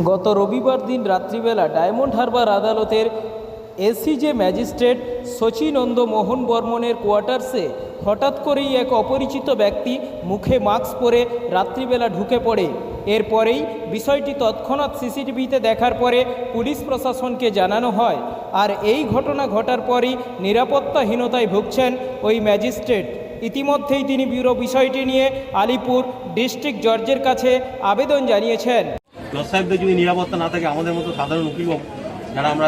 গত রবিবার দিন রাত্রিবেলা ডায়মন্ড হারবার আদালতের এসিজে ম্যাজিস্ট্রেট শচীনন্দ মোহন বর্মনের কোয়ার্টার্সে হঠাৎ করেই এক অপরিচিত ব্যক্তি মুখে মাস্ক পরে রাত্রিবেলা ঢুকে পড়ে। এরপরেই বিষয়টি তৎক্ষণাৎ সিসিটিভিতে দেখার পরে পুলিশ প্রশাসনকে জানানো হয়। আর এই ঘটনা ঘটার পরই নিরাপত্তাহীনতায় ভুগছেন ওই ম্যাজিস্ট্রেট। ইতিমধ্যেই তিনি ব্যুরো বিষয়টি নিয়ে আলিপুর ডিস্ট্রিক্ট জজের কাছে আবেদন জানিয়েছেন। জজ সাহেবদের যদি নিরাপত্তা না থাকে, আমাদের মতো সাধারণ উকিল যারা আমরা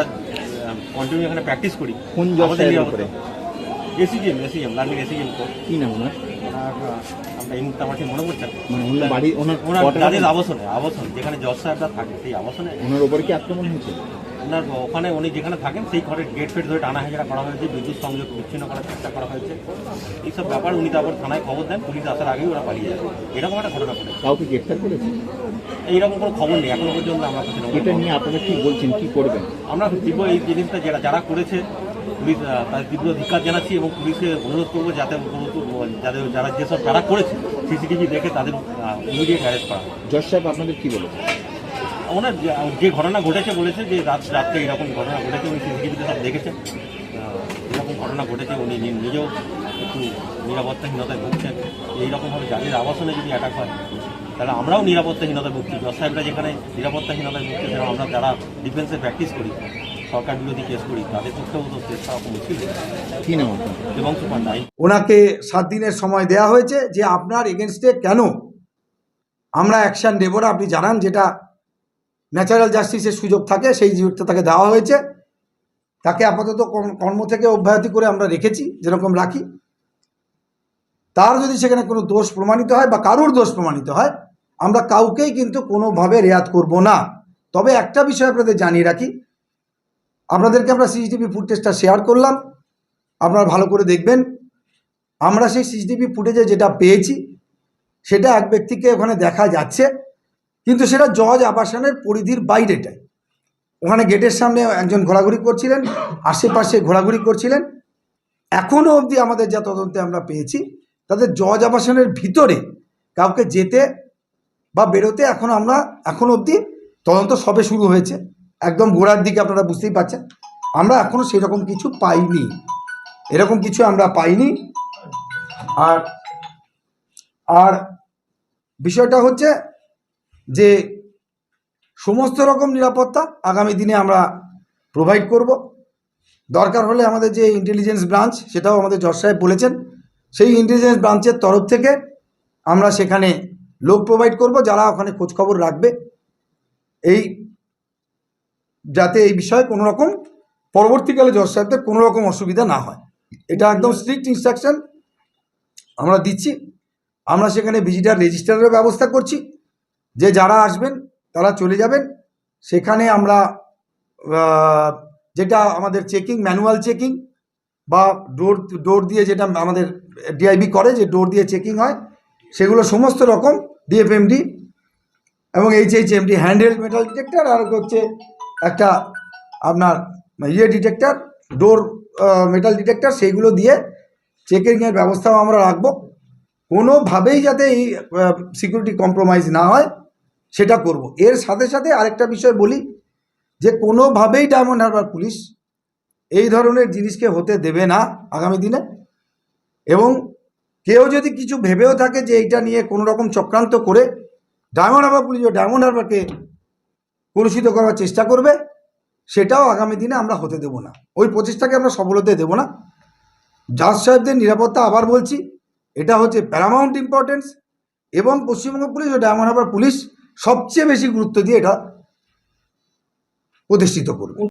কন্টিনিউ এখানে প্র্যাকটিস করি, কোন জজ সাহেবের উপরে? এসিজিএম লার্নিং এসিজিএম কি নাম ওনার? আমরা এই মুহূর্তে আমার ঠিক মনে পড়ছে না। মানে ওনার বাড়ি, ওনার যাদের আবাসন যেখানে জজ সাহেবরা থাকে, সেই আবাসনে ওনার উপরে কি আক্রমণ হয়েছে? ওনার ওখানে উনি যেখানে থাকেন সেই ঘরের গেট ফেট ধরে টানা হেঁচড়া করা হয়েছে, বিদ্যুৎ সংযোগ বিচ্ছিন্ন করার চেষ্টা করা হয়েছে। এইসব ব্যাপার উনি তারপর থানায় খবর দেন, পুলিশ আসার আগেই ওরা পালিয়ে যায়। এরকম একটা ঘটনা ঘটে। কাউকে গ্রেফতার করেছে? এইরকম কোনো খবর নেই এখনো পর্যন্ত। আমরা এটা নিয়ে আপনারা কি বলছেন, কি করবেন? আমরা তীব্র এই জিনিসটা যারা করেছে পুলিশ তার তীব্র ধিক্কার জানাচ্ছি এবং পুলিশকে অনুরোধ করবো যাতে যারা করেছে সিসিটিভি দেখে তাদের ইমিডিয়েট অ্যারেস্ট করা হয়। জজ সাহেব আপনাদের কি বলেছে? ওনার যে ঘটনা ঘটেছে বলেছে যে রাত্রে এরকম ঘটনা ঘটেছে, উনি সিসিটিভিতে সব দেখেছেন। এরকম ঘটনা ঘটেছে, উনি নিজেও একটু নিরাপত্তাহীনতায় ভুগছেন। এইরকমভাবে যাদের আবাসনে যদি অ্যাটাক হয় তাহলে আমরাও নিরাপত্তাহীনতায় ভুগছি। জজ সাহেবরা যেখানে নিরাপত্তাহীনতায় ভুগছে, সেখানে আমরা যারা ডিফেন্সে প্র্যাকটিস করি, সরকার বিরোধী কেস করি, তাদের পক্ষেও তো কেস করা মুশকিল। কি নাম? এবং সুপার নাই ওনাকে 7 দিনের সময় দেয়া হয়েছে যে আপনার এগেনস্টে কেন আমরা অ্যাকশান নেব না আপনি জানান। যেটা ন্যাচারাল জাস্টিসের সুযোগ থাকে সেই সুযোগটা তাকে দেওয়া হয়েছে। তাকে আপাতত কর্ম থেকে অব্যাহতি করে আমরা রেখেছি, যেরকম রাখি। তার যদি সেখানে কোনো দোষ প্রমাণিত হয় বা কারোর দোষ প্রমাণিত হয়, আমরা কাউকেই কিন্তু কোনোভাবে রেয়াত করব না। তবে একটা বিষয় আপনাদের জানিয়ে রাখি, আপনাদেরকে আমরা সিসিটিভি ফুটেজটা শেয়ার করলাম, আপনারা ভালো করে দেখবেন। আমরা সেই সিসিটিভি ফুটেজে যেটা পেয়েছি সেটা এক ব্যক্তিকে ওখানে দেখা যাচ্ছে, কিন্তু সেটা জজ আবাসনের পরিধির বাইরেটাই। ওখানে গেটের সামনে একজন ঘোরাঘুরি করছিলেন, আশেপাশে ঘোরাঘুরি করছিলেন। এখনও অবধি আমাদের যা তদন্তে আমরা পেয়েছি, তাদের জজ আবাসনের ভিতরে কাউকে যেতে বা বেরোতে এখনও অবধি তদন্ত সবে শুরু হয়েছে, একদম গোড়ার দিকে, আপনারা বুঝতেই পারছেন। আমরা এখনও সেরকম কিছু পাইনি, এরকম কিছু আমরা পাইনি। আর বিষয়টা হচ্ছে যে সমস্ত রকম নিরাপত্তা আগামী দিনে আমরা প্রোভাইড করব। দরকার হলে আমাদের যে ইন্টেলিজেন্স ব্রাঞ্চ, সেটাও আমাদের জজ সাহেব বলেছেন, সেই ইন্টেলিজেন্স ব্রাঞ্চের তরফ থেকে আমরা সেখানে লোক প্রোভাইড করব যারা ওখানে খোঁজখবর রাখবে, যাতে এই বিষয়ে কোনো রকম পরবর্তীকালে জজ সাহেবদের কোনো রকম অসুবিধা না হয়। এটা একদম স্ট্রিক্ট ইনস্ট্রাকশন আমরা দিচ্ছি। আমরা সেখানে ভিজিটার রেজিস্টারের ব্যবস্থা করছি, যে যারা আসবেন তারা চলে যাবেন। সেখানে আমরা যেটা আমাদের চেকিং, ম্যানুয়াল চেকিং বা ডোর দিয়ে, যেটা আমাদের ডিআইবি করে, যে ডোর দিয়ে চেকিং হয়, সেগুলো সমস্ত রকম ডিএফএমডি এবং এইচএমডি হ্যান্ডহেল্ড মেটাল ডিটেক্টর, আর হচ্ছে একটা আপনার ডিটেক্টর, ডোর মেটাল ডিটেক্টর, সেইগুলো দিয়ে চেকিংয়ের ব্যবস্থাও আমরা রাখবো। কোনোভাবেই যাতে এই সিকিউরিটি কম্প্রোমাইজ না হয় সেটা করব। এর সাথে সাথে আরেকটা বিষয় বলি, যে কোনোভাবেই ডায়মন্ড হারবার পুলিশ এই ধরনের জিনিসকে হতে দেবে না আগামী দিনে। এবং কেউ যদি কিছু ভেবেও থাকে যে এইটা নিয়ে কোনো রকম চক্রান্ত করে ডায়মন্ড হারবার পুলিশ ও ডায়মন্ড হারবারকে কলুষিত করার চেষ্টা করবে, সেটাও আগামী দিনে আমরা হতে দেব না। ওই প্রচেষ্টাকে আমরা সফল হতে দেব না। জজ সাহেবদের নিরাপত্তা, আবার বলছি, এটা হচ্ছে প্যারামাউন্ট ইম্পর্টেন্স, এবং পশ্চিমবঙ্গ পুলিশ ও ডায়মন্ড হারবার পুলিশ সবচেয়ে বেশি গুরুত্ব দিয়ে এটা প্রতিষ্ঠিত করবে।